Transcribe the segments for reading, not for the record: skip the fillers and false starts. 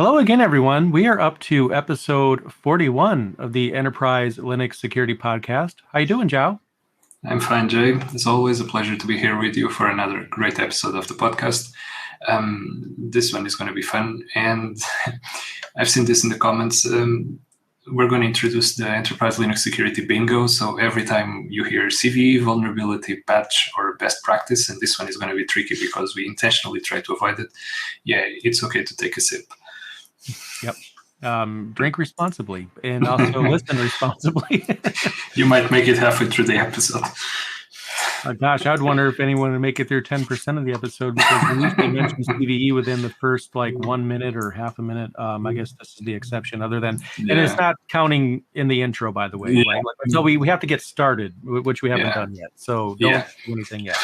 Hello again, everyone. We are up to episode 41 of the Enterprise Linux Security Podcast. How you doing, Joao? I'm fine, Jay. It's always a pleasure to be here with you for another great episode of the podcast. This one is going to be fun, and I've seen this in the comments. We're going to introduce the Enterprise Linux Security Bingo. So every time you hear CVE, vulnerability, patch, or best practice, and this one is going to be tricky because we intentionally try to avoid it, it's okay to take a sip. Yep. Drink responsibly and also listen responsibly. You might make it halfway through the episode. Gosh, I'd wonder if anyone would make it through 10% of the episode because we usually mention CVE within the first 1 minute or half a minute. I guess this is the exception and it's not counting in the intro, by the way, right? So we have to get started, which we haven't done yet. So don't do anything yet.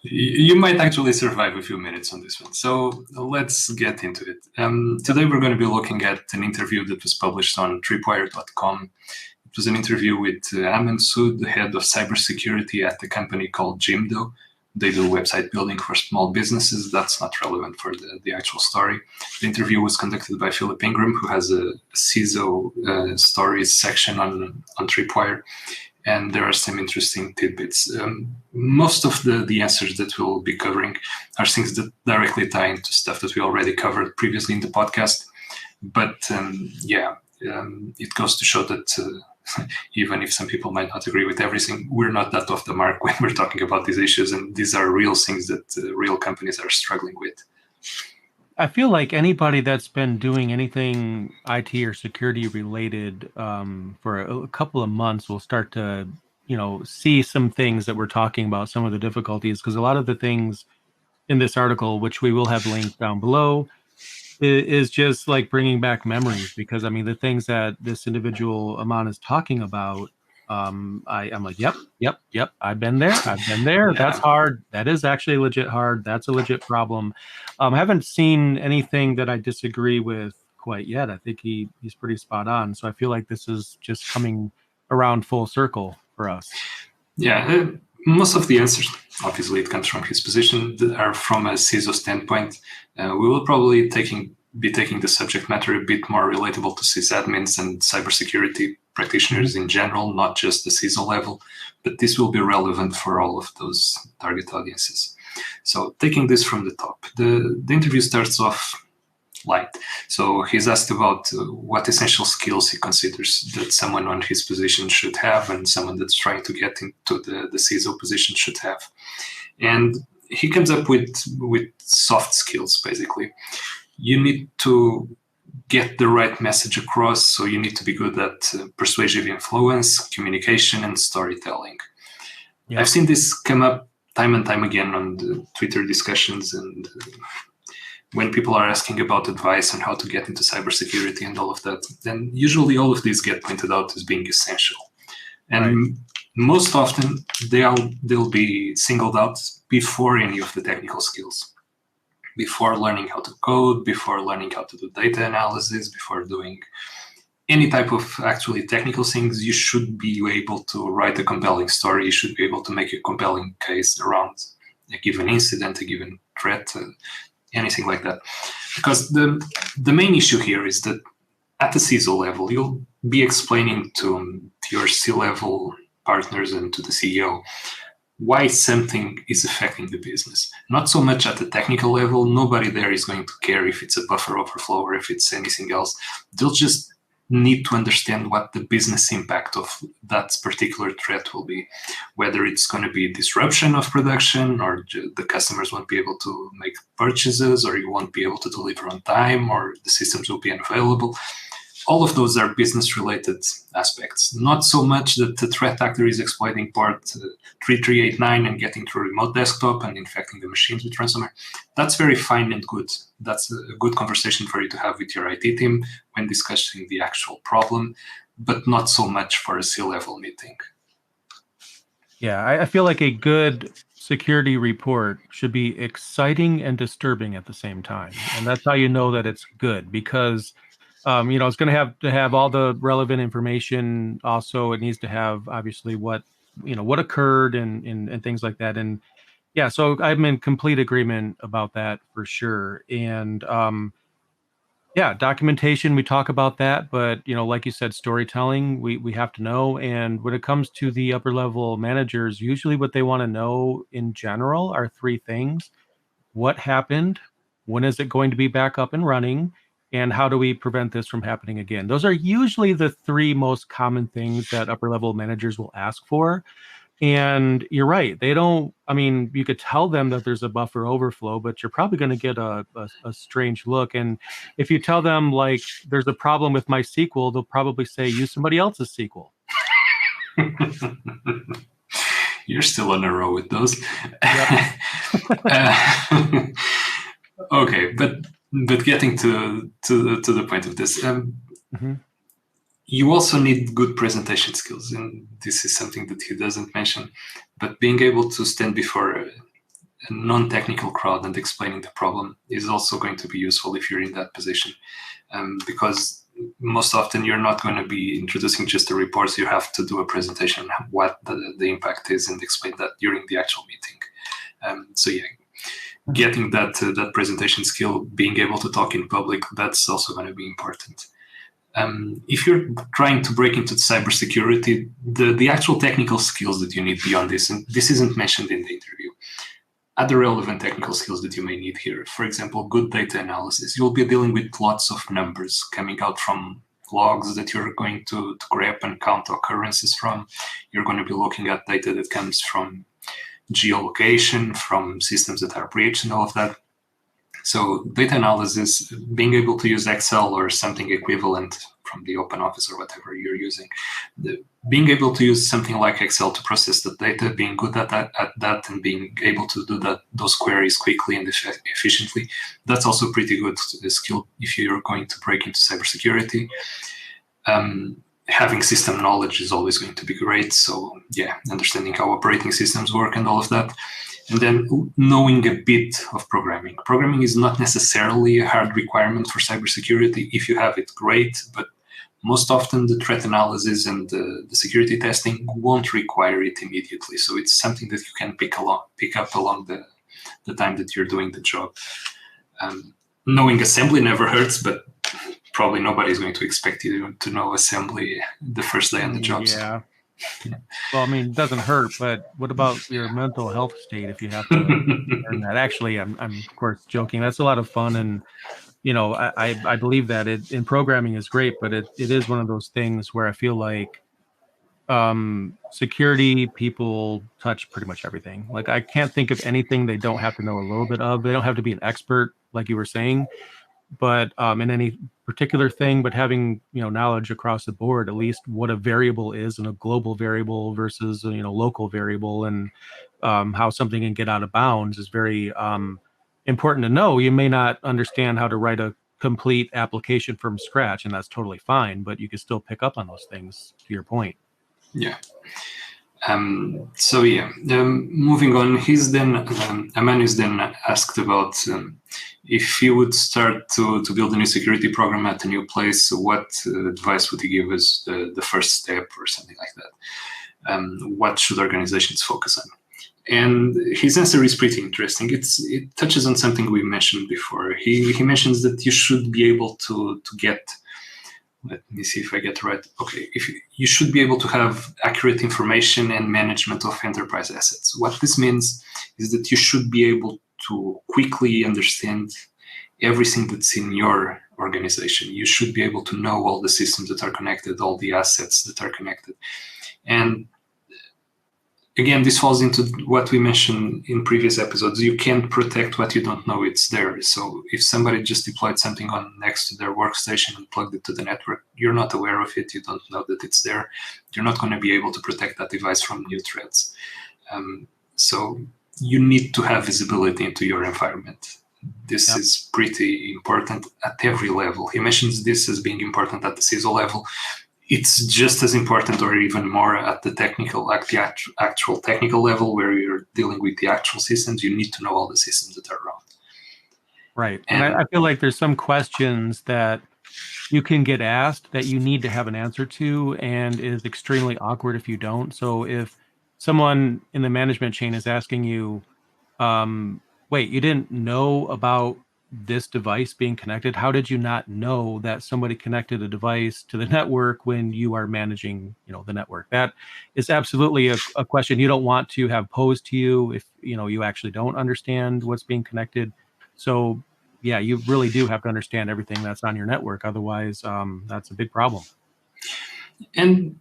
You might actually survive a few minutes on this one. So let's get into it. Today we're going to be looking at an interview that was published on tripwire.com. It was an interview with Aman Sood, the head of cybersecurity at a company called Jimdo. They do website building for small businesses. That's not relevant for the actual story. The interview was conducted by Philip Ingram, who has a CISO stories section on Tripwire. And there are some interesting tidbits. Most of the answers that we'll be covering are things that directly tie into stuff that we already covered previously in the podcast. But it goes to show that even if some people might not agree with everything, we're not that off the mark when we're talking about these issues. And these are real things that real companies are struggling with. I feel like anybody that's been doing anything IT or security related for a couple of months will start to, see some things that we're talking about, some of the difficulties, because a lot of the things in this article, which we will have linked down below, is just like bringing back memories. Because I mean, the things that this individual Aman is talking about, I'm like, yep. I've been there. Yeah. That's hard. That is actually legit hard. That's a legit problem. I haven't seen anything that I disagree with quite yet. I think he's pretty spot on. So I feel like this is just coming around full circle for us. Yeah, most of the answers, obviously it comes from his position, are from a CISO standpoint. We will probably be taking the subject matter a bit more relatable to sysadmins and cybersecurity practitioners in general, not just the CISO level, but this will be relevant for all of those target audiences. So taking this from the top, the interview starts off light. So he's asked about what essential skills he considers that someone on his position should have and someone that's trying to get into the CISO position should have. And he comes up with soft skills, basically. You need to get the right message across, so you need to be good at persuasive influence, communication, and storytelling. Yep. I've seen this come up time and time again on the Twitter discussions, and when people are asking about advice on how to get into cybersecurity and all of that, then usually all of these get pointed out as being essential. And most often they'll be singled out before any of the technical skills. Before learning how to code, before learning how to do data analysis, before doing any type of actually technical things, you should be able to write a compelling story. You should be able to make a compelling case around a given incident, a given threat, anything like that. Because the main issue here is that at the CISO level, you'll be explaining to your C-level partners and to the CEO why something is affecting the business. Not so much at the technical level. Nobody there is going to care if it's a buffer overflow or if it's anything else. They'll just need to understand what the business impact of that particular threat will be, whether it's going to be disruption of production, or the customers won't be able to make purchases, or you won't be able to deliver on time, or the systems will be unavailable. All of those are business-related aspects. Not so much that the threat actor is exploiting port 3389 and getting to a remote desktop and infecting the machines with ransomware. That's very fine and good. That's a good conversation for you to have with your IT team when discussing the actual problem, but not so much for a C-level meeting. Yeah, I feel like a good security report should be exciting and disturbing at the same time. And that's how you know that it's good, because it's going to have all the relevant information. Also, it needs to have obviously what occurred and things like that. And yeah, so I'm in complete agreement about that for sure. And Yeah, documentation, we talk about that, but like you said, storytelling, we have to know. And when it comes to the upper level managers, usually what they want to know in general are three things. What happened? When is it going to be back up and running? And how do we prevent this from happening again? Those are usually the three most common things that upper level managers will ask for. And you're right. They don't, I mean, you could tell them that there's a buffer overflow, but you're probably going to get a strange look. And if you tell them, like, there's a problem with my SQL, they'll probably say, use somebody else's SQL. You're still on a roll with those. Yep. Okay, but getting to the point of this, Mhm. you also need good presentation skills, and this is something that he doesn't mention. But being able to stand before a non-technical crowd and explaining the problem is also going to be useful if you're in that position, because most often you're not going to be introducing just the reports. You have to do a presentation, what the impact is, and explain that during the actual meeting. So yeah, getting that presentation skill, being able to talk in public, that's also going to be important. If you're trying to break into cybersecurity, the actual technical skills that you need beyond this, and this isn't mentioned in the interview, other relevant technical skills that you may need here. For example, good data analysis. You'll be dealing with lots of numbers coming out from logs that you're going to grab and count occurrences from. You're going to be looking at data that comes from geolocation, from systems that are breached and all of that. So data analysis, being able to use Excel or something equivalent from the open office or whatever you're using, being able to use something like Excel to process the data, being good at that and being able to do those queries quickly and efficiently, that's also pretty good skill if you're going to break into cybersecurity. Having system knowledge is always going to be great. So yeah, understanding how operating systems work and all of that. And then knowing a bit of programming. Programming is not necessarily a hard requirement for cybersecurity. If you have it, great, but most often the threat analysis and the security testing won't require it immediately. So it's something that you can pick up along the time that you're doing the job. Knowing assembly never hurts, but probably nobody's going to expect you to know assembly the first day on the job. Yeah. Well, I mean, it doesn't hurt, but what about your mental health state if you have to learn that? Actually, I'm of course joking. That's a lot of fun, and I believe that it in programming is great, but it is one of those things where I feel like security people touch pretty much everything. Like I can't think of anything they don't have to know a little bit of. They don't have to be an expert, like you were saying, but in any particular thing, but having knowledge across the board, at least what a variable is and a global variable versus local variable, and how something can get out of bounds is very important to know. You may not understand how to write a complete application from scratch, and that's totally fine, but you can still pick up on those things, to your point. Yeah. So yeah, moving on, Aman is then asked about if he would start to build a new security program at a new place, what advice would he give as the first step or something like that? What should organizations focus on? And his answer is pretty interesting. It touches on something we mentioned before. He mentions that you should be able to get, let me see if I get it right. Okay, if you should be able to have accurate information and management of enterprise assets. What this means is that you should be able to quickly understand everything that's in your organization. You should be able to know all the systems that are connected, all the assets that are connected. And again, this falls into what we mentioned in previous episodes. You can't protect what you don't know it's there. So if somebody just deployed something on next to their workstation and plugged it to the network, you're not aware of it, you don't know that it's there, you're not going to be able to protect that device from new threats. So you need to have visibility into your environment. This is pretty important at every level. He mentions this as being important at the CISO level. It's just as important or even more at the technical, like the actual technical level where you're dealing with the actual systems. You need to know all the systems that are around. Right. And I feel like there's some questions that you can get asked that you need to have an answer to, and it is extremely awkward if you don't. So if someone in the management chain is asking you, wait, you didn't know about this device being connected? How did you not know that somebody connected a device to the network when you are managing, the network? That is absolutely a question you don't want to have posed to you if, you actually don't understand what's being connected. So yeah, you really do have to understand everything that's on your network. Otherwise, that's a big problem. And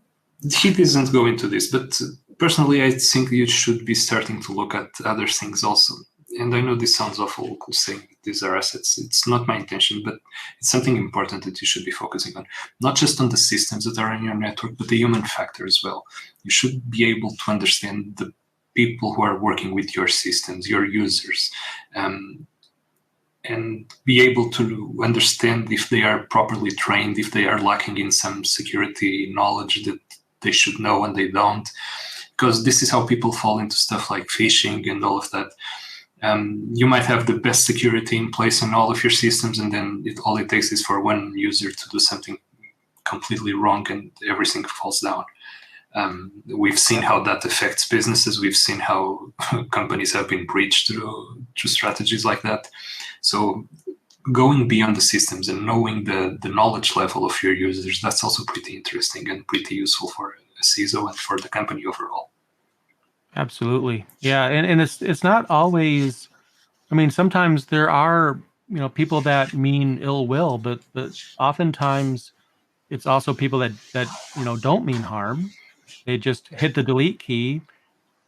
he doesn't go into this, but personally, I think you should be starting to look at other things also. And I know this sounds awful saying these are assets. It's not my intention, but it's something important that you should be focusing on. Not just on the systems that are in your network, but the human factor as well. You should be able to understand the people who are working with your systems, your users, and be able to understand if they are properly trained, if they are lacking in some security knowledge that they should know and they don't. Because this is how people fall into stuff like phishing and all of that. You might have the best security in place on all of your systems, and then all it takes is for one user to do something completely wrong and everything falls down. We've seen how that affects businesses. We've seen how companies have been breached through strategies like that. So going beyond the systems and knowing the knowledge level of your users, that's also pretty interesting and pretty useful for a CISO and for the company overall. Absolutely. Yeah. And it's not always, I mean, sometimes there are, people that mean ill will, but oftentimes it's also people that don't mean harm. They just hit the delete key,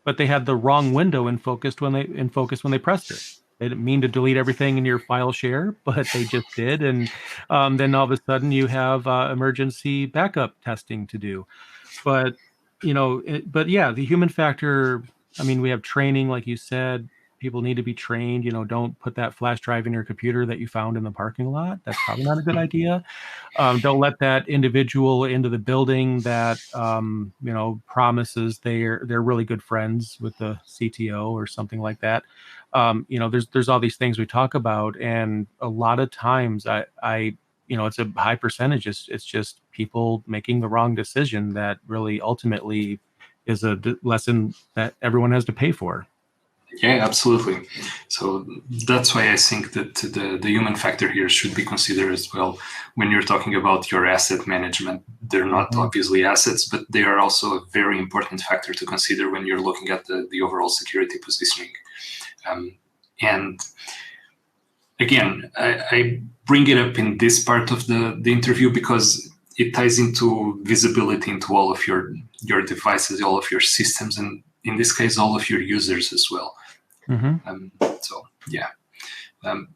but they had the wrong window in focus when they pressed it. They didn't mean to delete everything in your file share, but they just did, and then all of a sudden you have emergency backup testing to do. But but yeah, the human factor. I mean, we have training, like you said. People need to be trained. Don't put that flash drive in your computer that you found in the parking lot. That's probably not a good idea. Don't let that individual into the building that promises they're really good friends with the CTO or something like that. There's all these things we talk about, and a lot of times I it's a high percentage. It's just people making the wrong decision that really ultimately is a lesson that everyone has to pay for. Yeah, absolutely. So that's why I think that the human factor here should be considered as well when you're talking about your asset management. They're not Mhm. obviously assets, but they are also a very important factor to consider when you're looking at the overall security positioning. And again, I bring it up in this part of the interview because it ties into visibility into all of your devices, all of your systems, and in this case, all of your users as well. Mhm. So yeah.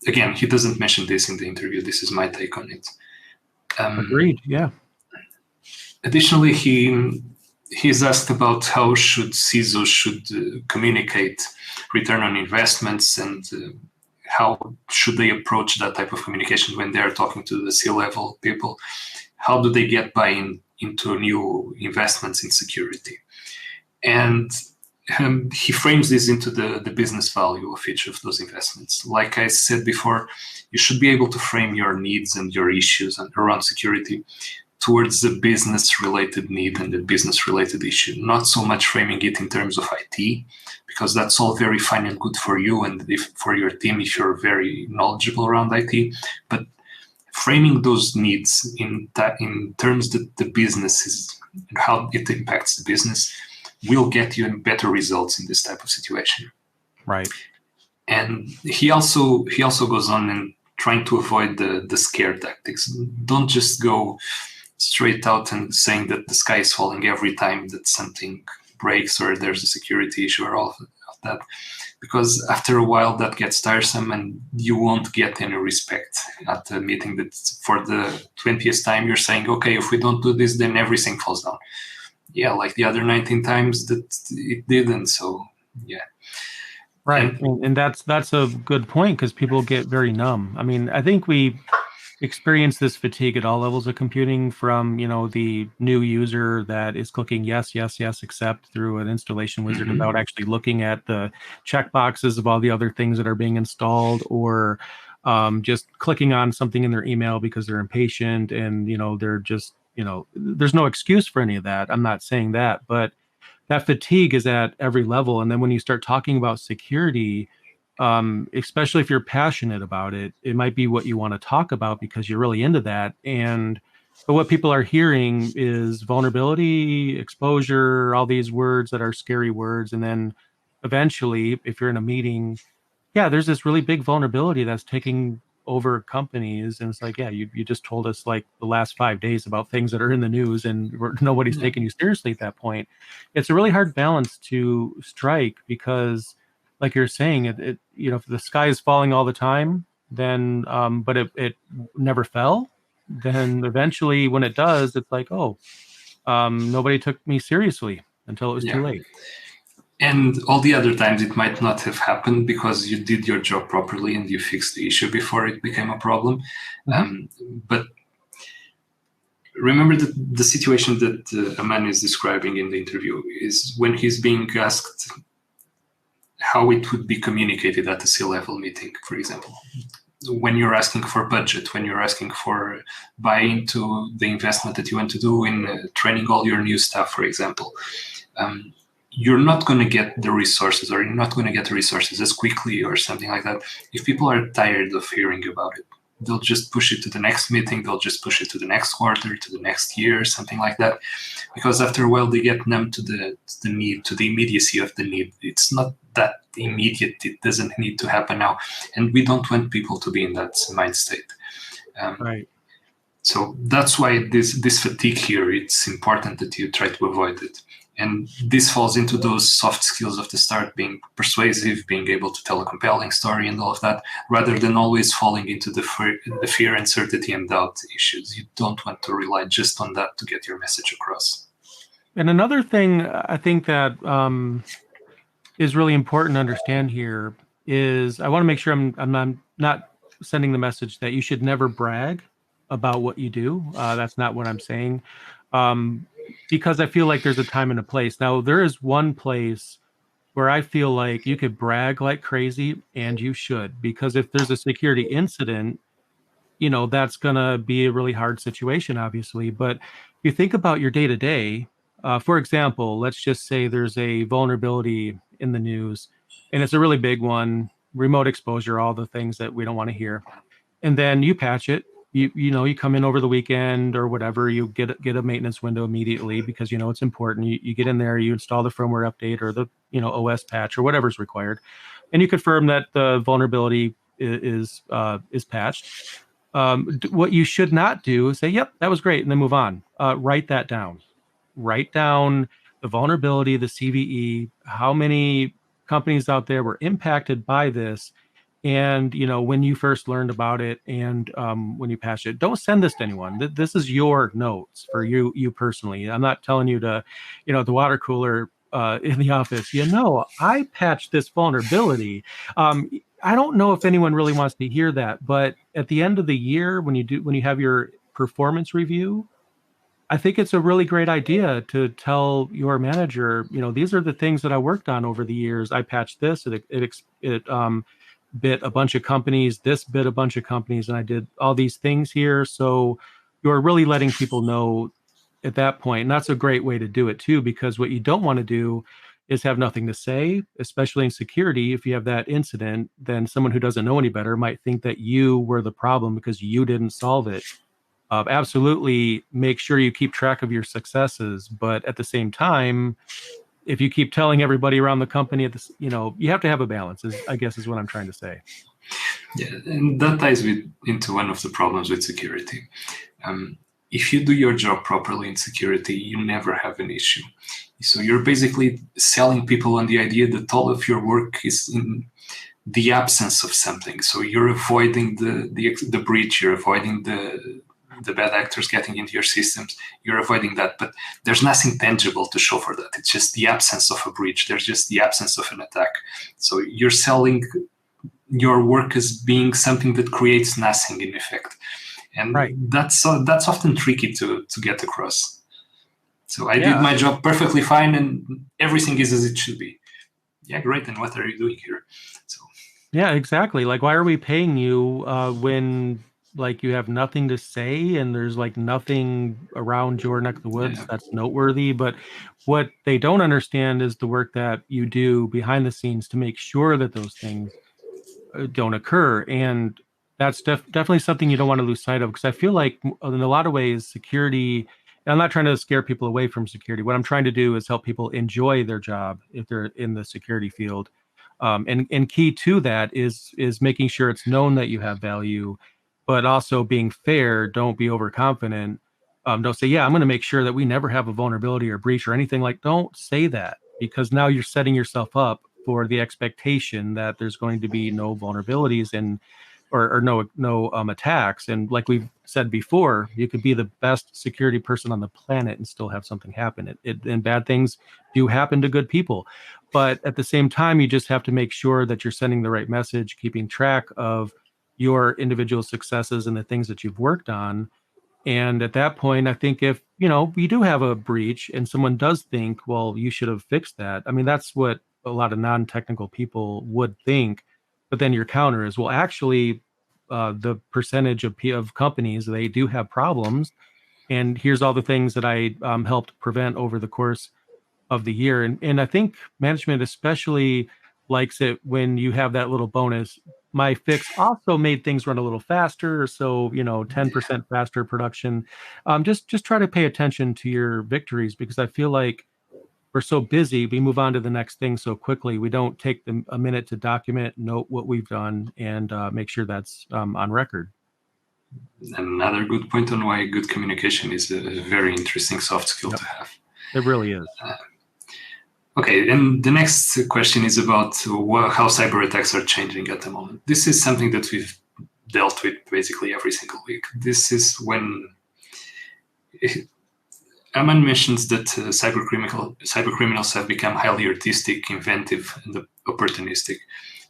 Again, he doesn't mention this in the interview. This is my take on it. Agreed. Yeah. Additionally, he's asked about how should CISOs should communicate return on investments and how should they approach that type of communication when they're talking to the C-level people. How do they get buy-in into new investments in security? And he frames this into the business value of each of those investments. Like I said before, you should be able to frame your needs and your issues around security towards the business related need and the business related issue, not so much framing it in terms of IT, because that's all very fine and good for you and for your team if you're very knowledgeable around IT, but framing those needs in terms that the business is and how it impacts the business will get you better results in this type of situation. Right. And he also goes on and trying to avoid the scare tactics. Don't just go straight out and saying that the sky is falling every time that something breaks or there's a security issue or all of that, because after a while that gets tiresome and you won't get any respect at a meeting that for the 20th time you're saying, okay, if we don't do this, then everything falls down. Yeah, like the other 19 times that it didn't. So yeah. Right. And And that's a good point because people get very numb. I mean, I think we experience this fatigue at all levels of computing from, the new user that is clicking yes, yes, yes, accept through an installation wizard without actually looking at the checkboxes of all the other things that are being installed, or just clicking on something in their email because they're impatient and, they're just, there's no excuse for any of that. I'm not saying that, but that fatigue is at every level. And then when you start talking about security, especially if you're passionate about it. It might be what you want to talk about because you're really into that. But what people are hearing is vulnerability, exposure, all these words that are scary words. And then eventually, if you're in a meeting, yeah, there's this really big vulnerability that's taking over companies. And it's like, yeah, you just told us like the last 5 days about things that are in the news and nobody's Yeah, taking you seriously at that point. It's a really hard balance to strike because, like you're saying, if the sky is falling all the time, then, but it never fell, then eventually when it does, it's like, oh, nobody took me seriously until it was too yeah. late. And all the other times it might not have happened because you did your job properly and you fixed the issue before it became a problem. Mhm. Um, but remember that the situation that Aman is describing in the interview is when he's being asked how it would be communicated at a C-level meeting, for example. When you're asking for budget, when you're asking for buy into the investment that you want to do in training all your new staff, for example, um, you're not going to get the resources, or you're not going to get the resources as quickly or something like that if people are tired of hearing about it. They'll just push it to the next meeting, they'll just push it to the next quarter, to the next year, something like that, because after a while they get numb to the need, to the immediacy of the need. It's not that immediate, it doesn't need to happen now, and we don't want people to be in that mind state. um, Right. so that's why this fatigue here, it's important that you try to avoid it. And this falls into those soft skills of the start, being persuasive, being able to tell a compelling story and all of that, rather than always falling into the fear, uncertainty, and doubt issues. You don't want to rely just on that to get your message across. And another thing I think that is really important to understand here is I want to make sure I'm not sending the message that you should never brag about what you do. That's not what I'm saying, um, because I feel like there's a time and a place. Now there is one place where I feel like you could brag like crazy, and you should, because if there's a security incident, that's going to be a really hard situation, obviously. But if you think about your day to day, for example, let's just say there's a vulnerability in the news and it's a really big one, remote exposure, all the things that we don't want to hear. And then you patch it. You come in over the weekend or whatever, you get a maintenance window immediately because it's important. You get in there, you install the firmware update or the OS patch or whatever's required, and you confirm that the vulnerability is patched. What you should not do is say, "Yep, that was great," and then move on. Write that down. Write down the vulnerability, the CVE, how many companies out there were impacted by this, and when you first learned about it, and when you patched it. Don't send this to anyone. This is your notes for you personally. I'm not telling you to, at the water cooler in the office. I patched this vulnerability. Um, I don't know if anyone really wants to hear that, but at the end of the year, when you have your performance review, I think it's a really great idea to tell your manager, these are the things that I worked on over the years. I patched this, it bit a bunch of companies, this bit a bunch of companies, and I did all these things here. So you're really letting people know at that point. And that's a great way to do it too, because what you don't want to do is have nothing to say, especially in security. If you have that incident, then someone who doesn't know any better might think that you were the problem because you didn't solve it. Absolutely make sure you keep track of your successes, but at the same time, if you keep telling everybody around the company at this, you have to have a balance, I guess is what I'm trying to say. Yeah, and that ties into one of the problems with security. If you do your job properly in security, you never have an issue. So you're basically selling people on the idea that all of your work is in the absence of something. So you're avoiding the breach, you're avoiding the bad actors getting into your systems, you're avoiding that. But there's nothing tangible to show for that. It's just the absence of a breach. There's just the absence of an attack. So you're selling your work as being something that creates nothing in effect, and Right. that's often tricky to get across. So I did Yeah. my job perfectly fine, and everything is as it should be. Yeah, great. And what are you doing here? So Yeah, exactly. Like, why are we paying you when like you have nothing to say and there's like nothing around your neck of the woods yeah, that's noteworthy? But what they don't understand is the work that you do behind the scenes to make sure that those things don't occur. And that's definitely something you don't want to lose sight of, because I feel like in a lot of ways, security, and I'm not trying to scare people away from security. What I'm trying to do is help people enjoy their job if they're in the security field. And key to that is making sure it's known that you have value, but also being fair. Don't be overconfident. Don't say, yeah, I'm going to make sure that we never have a vulnerability or breach or anything. Like, don't say that, because now you're setting yourself up for the expectation that there's going to be no vulnerabilities and or no attacks. And like we've said before, you could be the best security person on the planet and still have something happen. And bad things do happen to good people. But at the same time, you just have to make sure that you're sending the right message, keeping track of your individual successes and the things that you've worked on. And at that point, I think if, you do have a breach and someone does think, well, you should have fixed that. I mean, that's what a lot of non-technical people would think. But then your counter is, well, actually, the percentage of companies, they do have problems. And here's all the things that I helped prevent over the course of the year. And I think management especially likes it when you have that little bonus. My fix also made things run a little faster, so 10% faster production. Just try to pay attention to your victories, because I feel like we're so busy, we move on to the next thing so quickly. We don't take a minute to document, note what we've done, and make sure that's on record. Another good point on why good communication is a very interesting soft skill Yep. to have. It really is. Okay, and the next question is about how cyber attacks are changing at the moment. This is something that we've dealt with basically every single week. This is when Aman mentions that cyber criminals have become highly artistic, inventive, and opportunistic.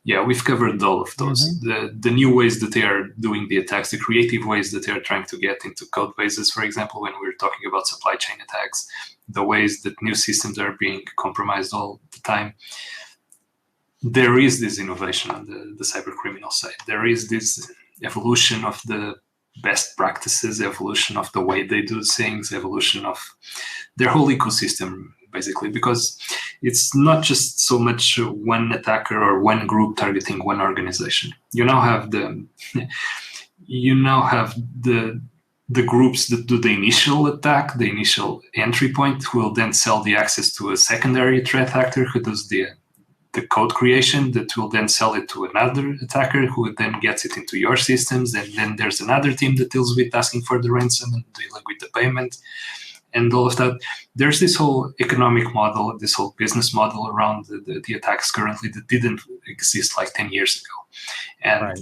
Yeah, we've covered all of those. The new ways that they are doing the attacks, the creative ways that they are trying to get into code bases, for example, when we're talking about supply chain attacks, the ways that new systems are being compromised all the time. There is this innovation on the cyber criminal side. There is this evolution of the best practices, evolution of the way they do things, evolution of their whole ecosystem, basically, because it's not just so much one attacker or one group targeting one organization. You now have the groups that do the initial attack, the initial entry point, who will then sell the access to a secondary threat actor who does the code creation, that will then sell it to another attacker who then gets it into your systems. And then there's another team that deals with asking for the ransom and dealing with the payment and all of that. There's this whole economic model, this whole business model around the attacks currently that didn't exist like 10 years ago. And Right.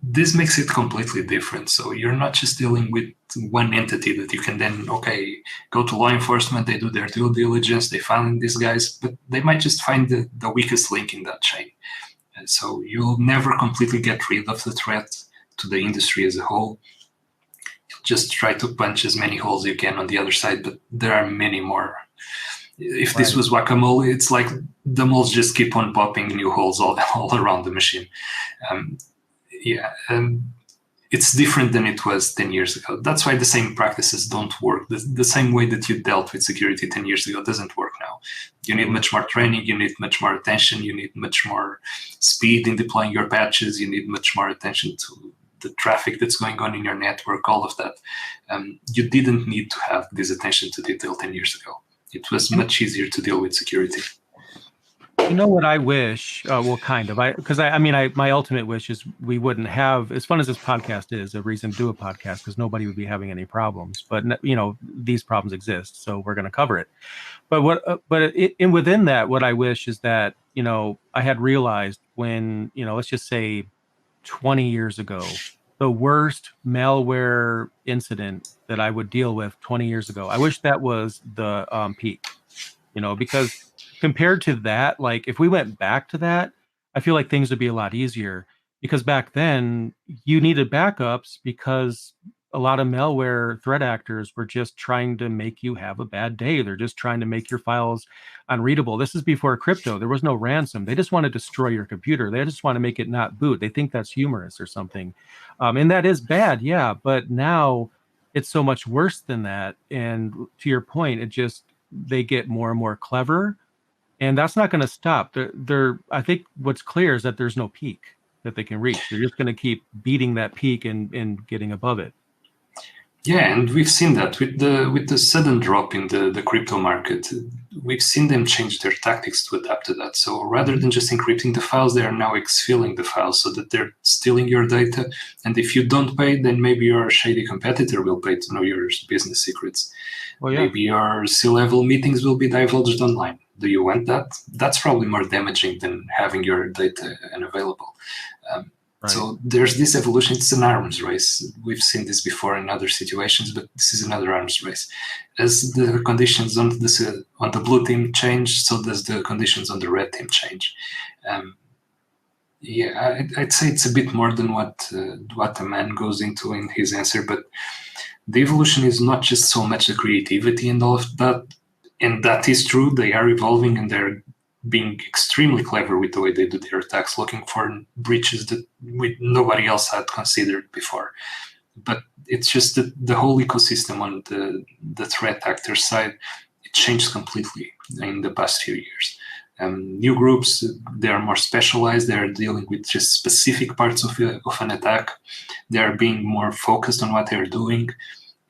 This makes it completely different. So you're not just dealing with one entity that you can then, go to law enforcement, they do their due diligence, they find these guys, but they might just find the weakest link in that chain. And so you'll never completely get rid of the threat to the industry as a whole. You'll just try to punch as many holes you can on the other side, but there are many more. If this was whack-a-mole, it's like the moles just keep on popping new holes all around the machine. It's different than it was 10 years ago. That's why the same practices don't work. The same way that you dealt with security 10 years ago doesn't work now. You need much more training, you need much more attention, you need much more speed in deploying your patches, you need much more attention to the traffic that's going on in your network, all of that. You didn't need to have this attention to detail 10 years ago. It was much easier to deal with security. You know what I wish? Well, kind of. My ultimate wish is we wouldn't have, as fun as this podcast is, a reason to do a podcast, because nobody would be having any problems. But these problems exist, so we're going to cover it. But within that, what I wish is that I had realized when let's just say 20 years ago, the worst malware incident that I would deal with 20 years ago. I wish that was the peak, because compared to that, like if we went back to that, I feel like things would be a lot easier, because back then you needed backups because a lot of malware threat actors were just trying to make you have a bad day. They're just trying to make your files unreadable. This is before crypto. There was no ransom. They just want to destroy your computer. They just want to make it not boot. They think that's humorous or something. And that is bad. Yeah. But now it's so much worse than that. And to your point, they get more and more clever, and that's not going to stop. I think what's clear is that there's no peak. that they can reach. They're just going to keep beating that peak and getting above it. Yeah, and we've seen that with the sudden drop in the crypto market. We've seen them change their tactics to adapt to that. So rather than just encrypting the files, they are now exfilling the files so that they're stealing your data. And if you don't pay, then maybe your shady competitor will pay to know your business secrets. Oh yeah. Maybe your C-level meetings will be divulged online. Do you want that? That's probably more damaging than having your data unavailable. Right. So there's this evolution. It's an arms race. We've seen this before in other situations, but this is another arms race. As the conditions on the blue team change, so does the conditions on the red team change. Yeah, I'd say it's a bit more than what Aman goes into in his answer, but the evolution is not just so much the creativity and all of that, and that is true. They are evolving and they're being extremely clever with the way they do their attacks, looking for breaches that nobody else had considered before. But it's just that the whole ecosystem on the threat actor side, it changed completely in the past few years. New groups, they are more specialized. They are dealing with just specific parts of an attack. They are being more focused on what they're doing.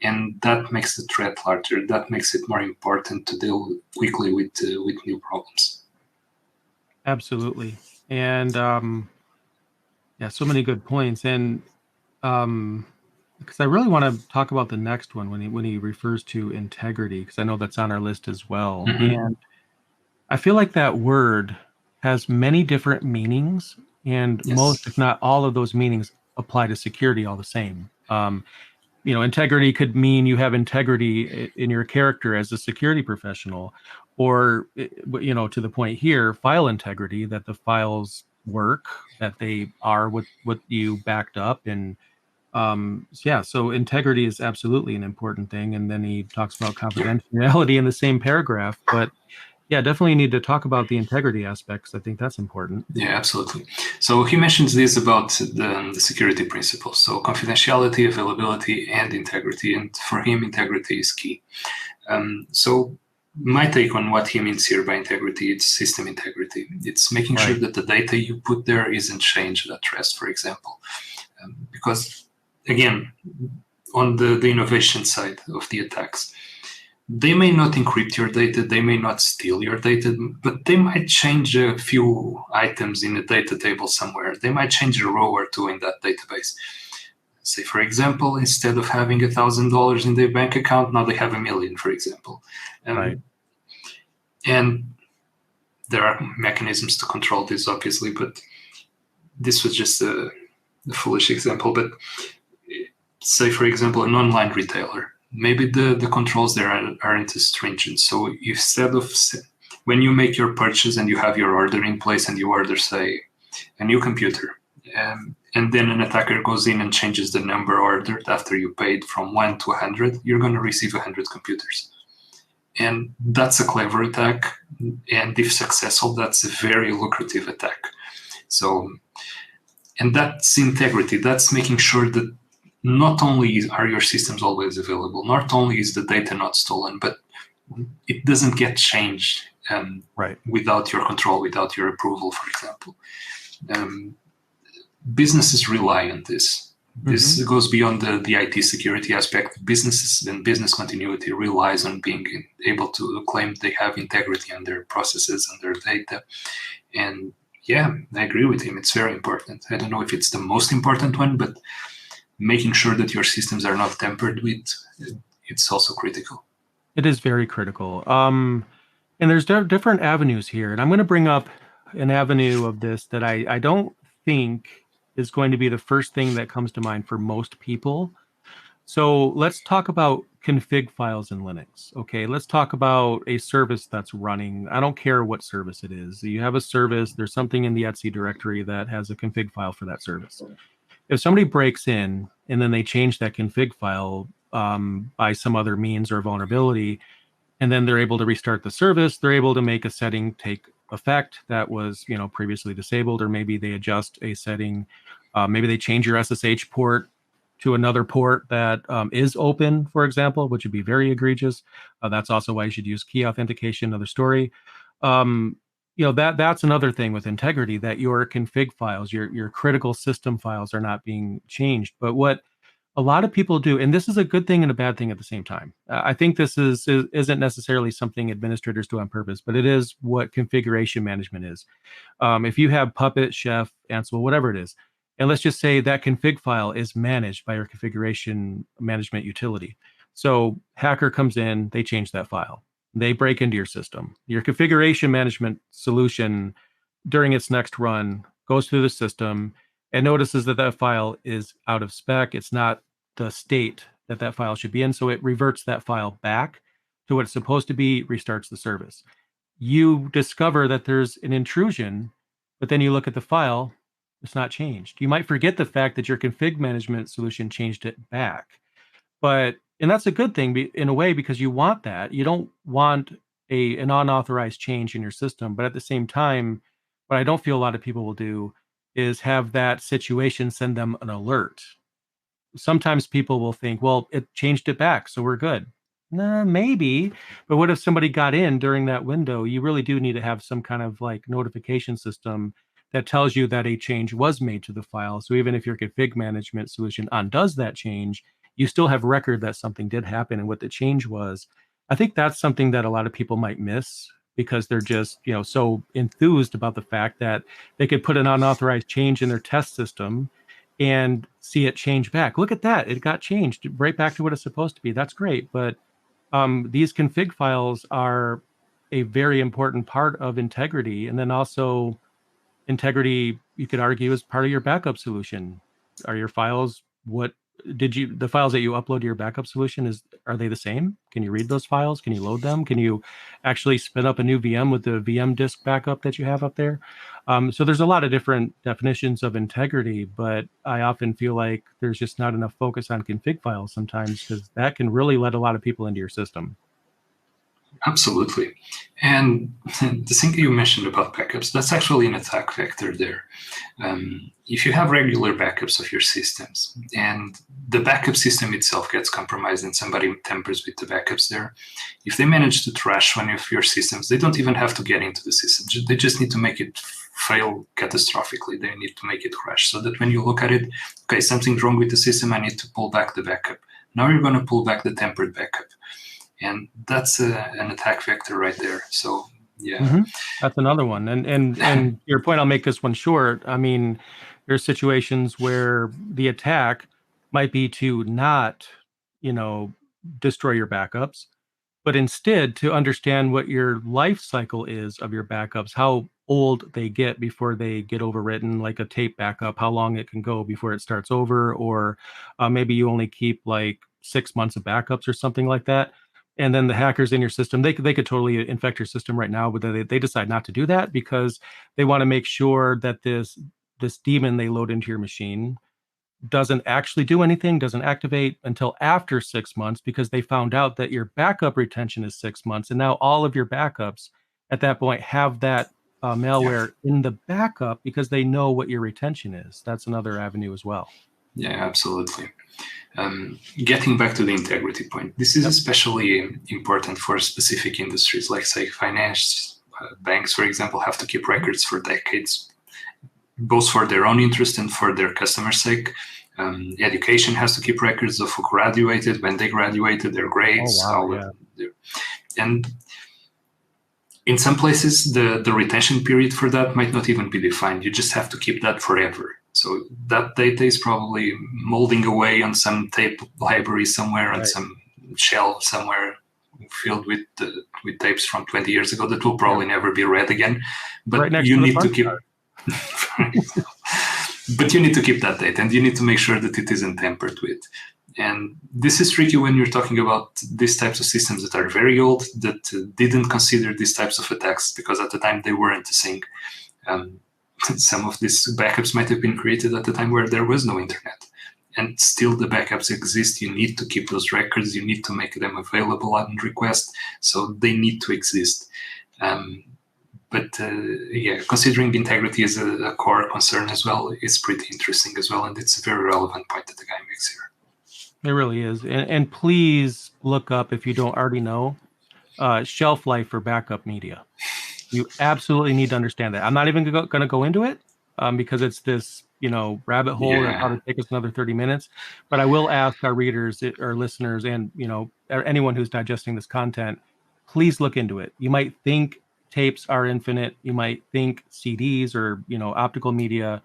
And that makes the threat larger. That makes it more important to deal quickly with new problems. Absolutely. And yeah, so many good points. And because I really want to talk about the next one when he refers to integrity, because I know that's on our list as well. Mm-hmm. And I feel like that word has many different meanings, and most, if Yes. not all, of those meanings apply to security all the same. Integrity could mean you have integrity in your character as a security professional, or to the point here, file integrity, that the files work, that they are what you backed up, and yeah, so integrity is absolutely an important thing. And then he talks about confidentiality in the same paragraph, but yeah, definitely need to talk about the integrity aspects. I think that's important. Yeah, absolutely. So he mentions this about the security principles. So confidentiality, availability, and integrity. And for him, integrity is key. So my take on what he means here by integrity, it's system integrity. It's making sure that the data you put there isn't changed at rest, for example. Because, again, on the innovation side of the attacks, they may not encrypt your data, they may not steal your data, but they might change a few items in a data table somewhere. They might change a row or two in that database. Say, for example, instead of having $1,000 in their bank account, now they have $1 million, for example. Right. And there are mechanisms to control this, obviously, but this was just a foolish example. But say, for example, an online retailer, maybe the controls there aren't as stringent. So instead of, when you make your purchase and you have your order in place and you order, say, a new computer, and then an attacker goes in and changes the number ordered after you paid from 1 to 100, you're going to receive 100 computers. And that's a clever attack. And if successful, that's a very lucrative attack. So, and that's integrity. That's making sure that not only are your systems always available, not only is the data not stolen, but it doesn't get changed without your control, without your approval, for example. Businesses rely on this. This goes beyond the IT security aspect. Businesses and business continuity relies on being able to claim they have integrity on their processes and their data. And yeah, I agree with him. It's very important. I don't know if it's the most important one, but making sure that your systems are not tampered with, it's also critical. It is very critical. And there's different avenues here. And I'm going to bring up an avenue of this that I don't think is going to be the first thing that comes to mind for most people. So let's talk about config files in Linux. Okay, let's talk about a service that's running. I don't care what service it is. You have a service, there's something in the etc directory that has a config file for that service. If somebody breaks in and then they change that config file by some other means or vulnerability, and then they're able to restart the service, they're able to make a setting take effect that was previously disabled, or maybe they adjust a setting. Maybe they change your SSH port to another port that is open, for example, which would be very egregious. That's also why you should use key authentication, another story. that's another thing with integrity, that your config files, your critical system files are not being changed. But what a lot of people do, and this is a good thing and a bad thing at the same time. I think isn't necessarily something administrators do on purpose, but it is what configuration management is. If you have Puppet, Chef, Ansible, whatever it is, and let's just say that config file is managed by your configuration management utility. So hacker comes in, they change that file, they break into your system. Your configuration management solution during its next run goes through the system and notices that that file is out of spec. It's not the state that that file should be in. So it reverts that file back to what it's supposed to be, restarts the service. You discover that there's an intrusion, but then you look at the file, it's not changed. You might forget the fact that your config management solution changed it back. And that's a good thing in a way, because you want that. You don't want an unauthorized change in your system. But at the same time, what I don't feel a lot of people will do is have that situation send them an alert. Sometimes people will think, well, it changed it back, so we're good. Nah, maybe. But what if somebody got in during that window? You really do need to have some kind of like notification system that tells you that a change was made to the file. So even if your config management solution undoes that change, you still have record that something did happen and what the change was. I think that's something that a lot of people might miss because they're just, so enthused about the fact that they could put an unauthorized change in their test system and see it change back. Look at that. It got changed right back to what it's supposed to be. That's great. But these config files are a very important part of integrity. And then also, integrity, you could argue, is part of your backup solution. Are your files the files that you upload to your backup solution, are they the same? Can you read those files? Can you load them? Can you actually spin up a new VM with the VM disk backup that you have up there? So there's a lot of different definitions of integrity, but I often feel like there's just not enough focus on config files sometimes, because that can really let a lot of people into your system. Absolutely. And the thing you mentioned about backups, that's actually an attack vector there. If you have regular backups of your systems and the backup system itself gets compromised and somebody tampers with the backups there, if they manage to trash one of your systems, they don't even have to get into the system. They just need to make it fail catastrophically. They need to make it crash so that when you look at it, okay, something's wrong with the system, I need to pull back the backup. Now you're going to pull back the tampered backup. And that's an attack vector right there. So yeah, that's another one. And your point, I'll make this one short. I mean, there's situations where the attack might be to not, destroy your backups, but instead to understand what your life cycle is of your backups, how old they get before they get overwritten, like a tape backup, how long it can go before it starts over, or maybe you only keep like 6 months of backups or something like that. And then the hackers in your system, they could totally infect your system right now, but they decide not to do that because they want to make sure that this demon they load into your machine doesn't actually do anything, doesn't activate until after 6 months, because they found out that your backup retention is 6 months. And now all of your backups at that point have that malware in the backup because they know what your retention is. That's another avenue as well. Yeah, absolutely. Getting back to the integrity point, this is especially important for specific industries, like say finance, banks, for example, have to keep records for decades, both for their own interest and for their customers' sake. Education has to keep records of who graduated, when they graduated, their grades. And in some places, the retention period for that might not even be defined. You just have to keep that forever. So that data is probably molding away on some tape library somewhere, on some shelf somewhere filled with tapes from 20 years ago that will probably never be read again. But you need to keep but you need to keep that data, and you need to make sure that it isn't tampered with. And this is tricky when you're talking about these types of systems that are very old, that didn't consider these types of attacks because at the time they weren't a thing. Some of these backups might have been created at a time where there was no internet, and still the backups exist. You need to keep those records. You need to make them available on request, so they need to exist. But considering integrity is a core concern as well, it's pretty interesting as well, and it's a very relevant point that the guy makes here. It really is. And please look up, if you don't already know, shelf life for backup media. You absolutely need to understand that. I'm not even going to go into it because it's this, rabbit hole that Yeah. probably take us another 30 minutes. But I will ask our readers or listeners and, or anyone who's digesting this content, please look into it. You might think tapes are infinite. You might think CDs or, optical media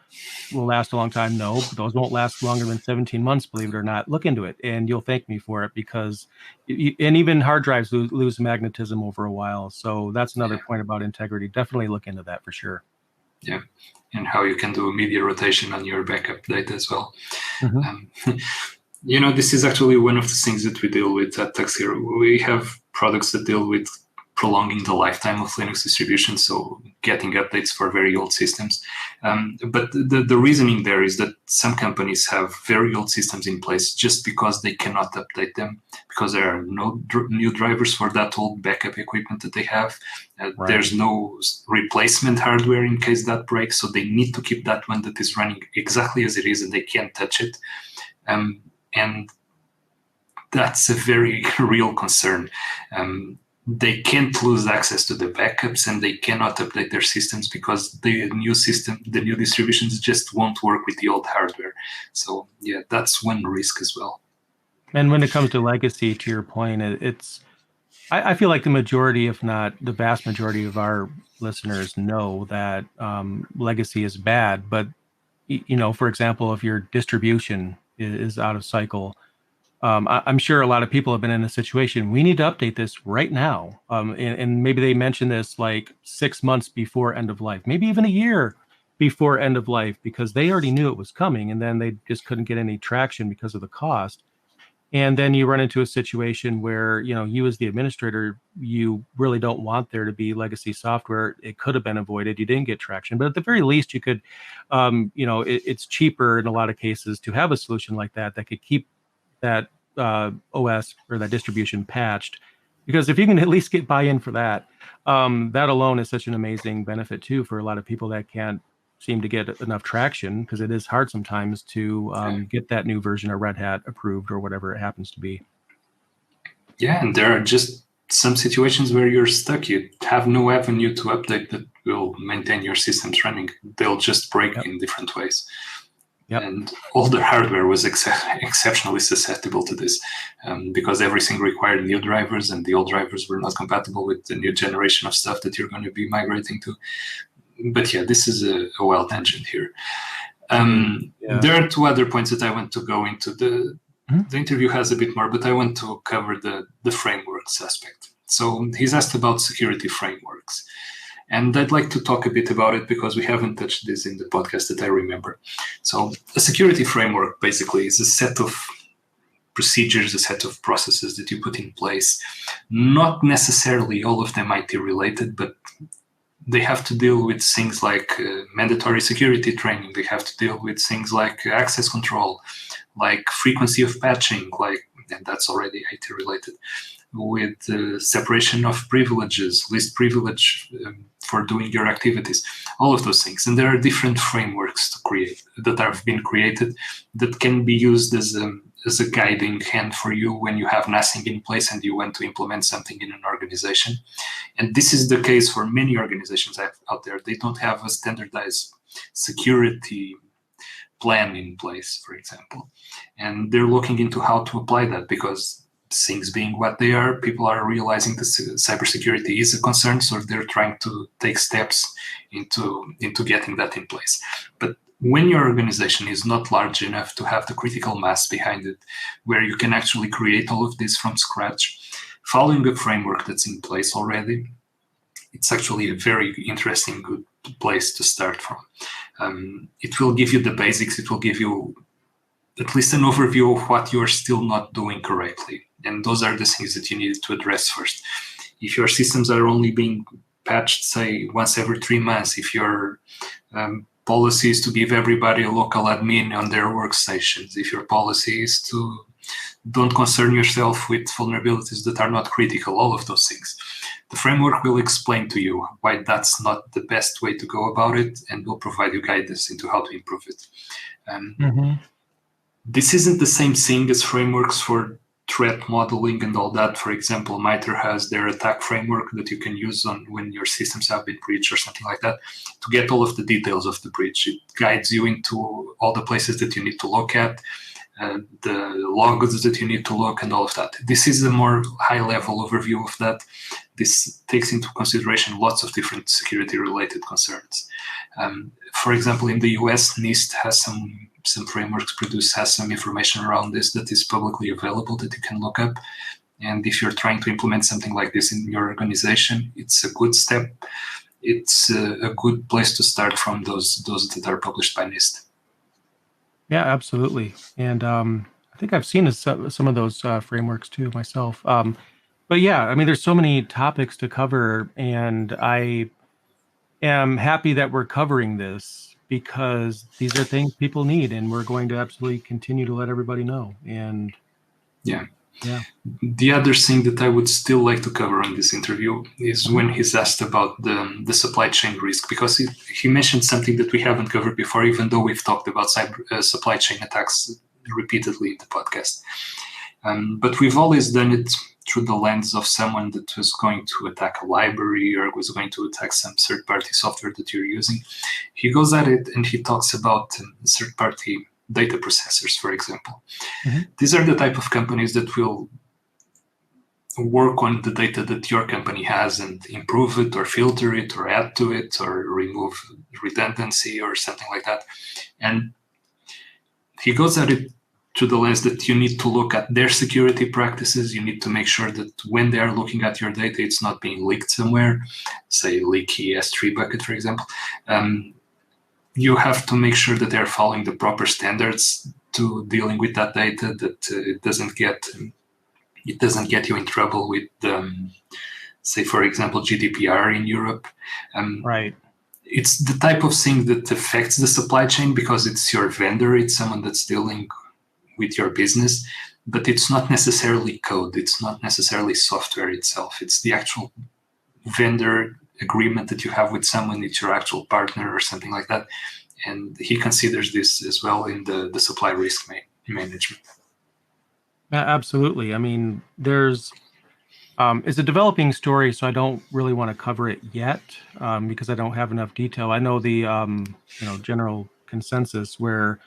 will last a long time. No, those won't last longer than 17 months, believe it or not. Look into it and you'll thank me for it because, and even hard drives lose magnetism over a while. So that's another point about integrity. Definitely look into that for sure. Yeah. And how you can do a media rotation on your backup data as well. Mm-hmm. This is actually one of the things that we deal with at Tux here. We have products that deal with prolonging the lifetime of Linux distribution, so getting updates for very old systems. But the reasoning there is that some companies have very old systems in place just because they cannot update them, because there are no new drivers for that old backup equipment that they have. Right. There's no replacement hardware in case that breaks, so they need to keep that one that is running exactly as it is, and they can't touch it. And that's a very real concern. They can't lose access to the backups, and they cannot update their systems because the new distributions just won't work with the old hardware. So yeah, that's one risk as well. And when it comes to legacy, to your point, I feel like the majority, if not the vast majority of our listeners know that legacy is bad. But, for example, if your distribution is out of cycle, I'm sure a lot of people have been in a situation. We need to update this right now. And maybe they mentioned this like 6 months before end of life, maybe even a year before end of life, because they already knew it was coming. And then they just couldn't get any traction because of the cost. And then you run into a situation where, you as the administrator, you really don't want there to be legacy software. It could have been avoided. You didn't get traction, but at the very least you could, it's cheaper in a lot of cases to have a solution like that could keep that OS or that distribution patched. Because if you can at least get buy-in for that, that alone is such an amazing benefit too for a lot of people that can't seem to get enough traction, because it is hard sometimes to get that new version of Red Hat approved or whatever it happens to be. Yeah, and there are just some situations where you're stuck. You have no avenue to update that will maintain your systems running. They'll just break in different ways. Yep. And older hardware was exceptionally susceptible to this because everything required new drivers, and the old drivers were not compatible with the new generation of stuff that you're going to be migrating to. But yeah, this is a wild tangent here. There are two other points that I want to go into. The interview has a bit more, but I want to cover the frameworks aspect. So he's asked about security frameworks. And I'd like to talk a bit about it because we haven't touched this in the podcast that I remember. So a security framework basically is a set of procedures, a set of processes that you put in place. Not necessarily all of them IT related, but they have to deal with things like mandatory security training. They have to deal with things like access control, like frequency of patching, and that's already IT related, with separation of privileges, least privilege for doing your activities, all of those things. And there are different frameworks to create that have been created that can be used as a guiding hand for you when you have nothing in place and you want to implement something in an organization. And this is the case for many organizations out there. They don't have a standardized security plan in place, for example. And they're looking into how to apply that because things being what they are, people are realizing that cybersecurity is a concern, so they're trying to take steps into getting that in place. But when your organization is not large enough to have the critical mass behind it, where you can actually create all of this from scratch, following a framework that's in place already, it's actually a very interesting, good place to start from. It will give you the basics. It will give you at least an overview of what you're still not doing correctly. And those are the things that you need to address first. If your systems are only being patched, say, once every 3 months, if your policy is to give everybody a local admin on their workstations, if your policy is to don't concern yourself with vulnerabilities that are not critical, all of those things, the framework will explain to you why that's not the best way to go about it, and will provide you guidance into how to improve it. This isn't the same thing as frameworks for threat modeling and all that. For example, MITRE has their attack framework that you can use on when your systems have been breached or something like that to get all of the details of the breach. It guides you into all the places that you need to look at, the logs that you need to look, and all of that. This is a more high-level overview of that. This takes into consideration lots of different security-related concerns. For example, in the US, NIST has some frameworks produced, has some information around this that is publicly available that you can look up. And if you're trying to implement something like this in your organization, it's a good step. It's a good place to start from those that are published by NIST. Yeah, absolutely. And I think I've seen some of those frameworks too myself. But yeah, I mean, there's so many topics to cover, and I am happy that we're covering this because these are things people need, and we're going to absolutely continue to let everybody know. And yeah. Yeah. The other thing that I would still like to cover on this interview is when he's asked about the supply chain risk, because he mentioned something that we haven't covered before, even though we've talked about supply chain attacks repeatedly in the podcast. But we've always done it through the lens of someone that was going to attack a library or was going to attack some third-party software that you're using. He goes at it and he talks about third-party data processors, for example. Mm-hmm. These are the type of companies that will work on the data that your company has and improve it or filter it or add to it or remove redundancy or something like that. And he goes at it through the lens that you need to look at their security practices. You need to make sure that when they are looking at your data, it's not being leaked somewhere, say leaky S3 bucket, for example. You have to make sure that they're following the proper standards to dealing with that data, that it doesn't get you in trouble with, say, for example, GDPR in Europe. Right. It's the type of thing that affects the supply chain because it's your vendor, it's someone that's dealing with your business, but it's not necessarily code, it's not necessarily software itself, it's the actual vendor agreement that you have with someone, it's your actual partner or something like that. And he considers this as well in the supply risk management. Absolutely. I mean, it's a developing story, so I don't really want to cover it yet because I don't have enough detail. I know the general consensus where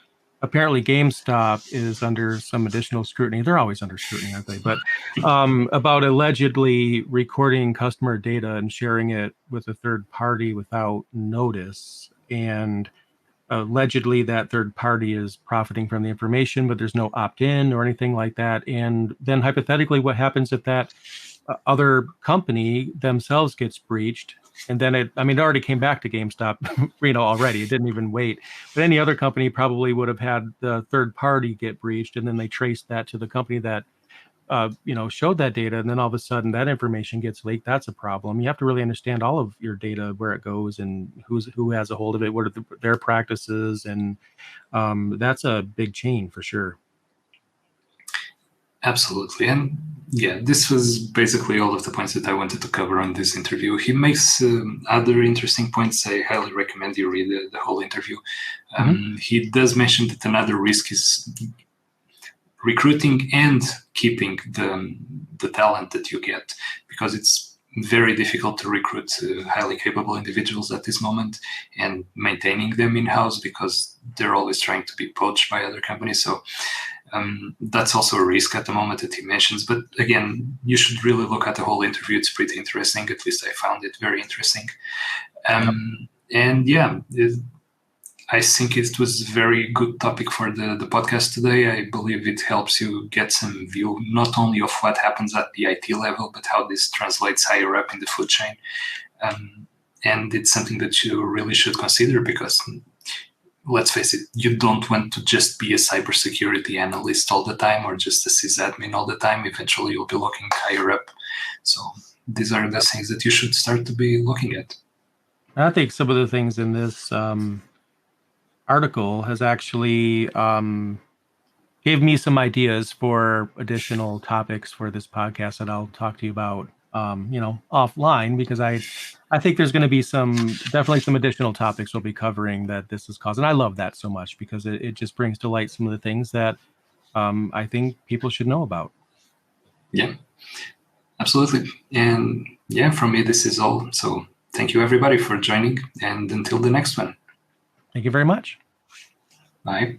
apparently GameStop is under some additional scrutiny. They're always under scrutiny, aren't they? But about allegedly recording customer data and sharing it with a third party without notice. And allegedly that third party is profiting from the information, but there's no opt-in or anything like that. And then hypothetically, what happens if that other company themselves gets breached? And then it already came back to GameStop, already. It didn't even wait. But any other company probably would have had the third party get breached, and then they traced that to the company that, showed that data. And then all of a sudden that information gets leaked. That's a problem. You have to really understand all of your data, where it goes and who has a hold of it, what are their practices. And that's a big chain for sure. Absolutely. And yeah, this was basically all of the points that I wanted to cover on this interview. He makes other interesting points. I highly recommend you read the whole interview. He does mention that another risk is recruiting and keeping the talent that you get, because it's very difficult to recruit highly capable individuals at this moment and maintaining them in-house because they're always trying to be poached by other companies. So that's also a risk at the moment that he mentions. But again, you should really look at the whole interview. It's pretty interesting. At least I found it very interesting. And yeah, I think it was a very good topic for the podcast today. I believe it helps you get some view, not only of what happens at the IT level, but how this translates higher up in the food chain. And it's something that you really should consider because, let's face it, you don't want to just be a cybersecurity analyst all the time or just a sysadmin all the time. Eventually, you'll be looking higher up. So these are the things that you should start to be looking at. I think some of the things in this article has actually gave me some ideas for additional topics for this podcast that I'll talk to you about, offline, because I think there's going to be definitely some additional topics we'll be covering that this has caused. And I love that so much because it just brings to light some of the things that I think people should know about. Yeah, absolutely. And yeah, from me, this is all. So thank you, everybody, for joining. And until the next one. Thank you very much. Bye.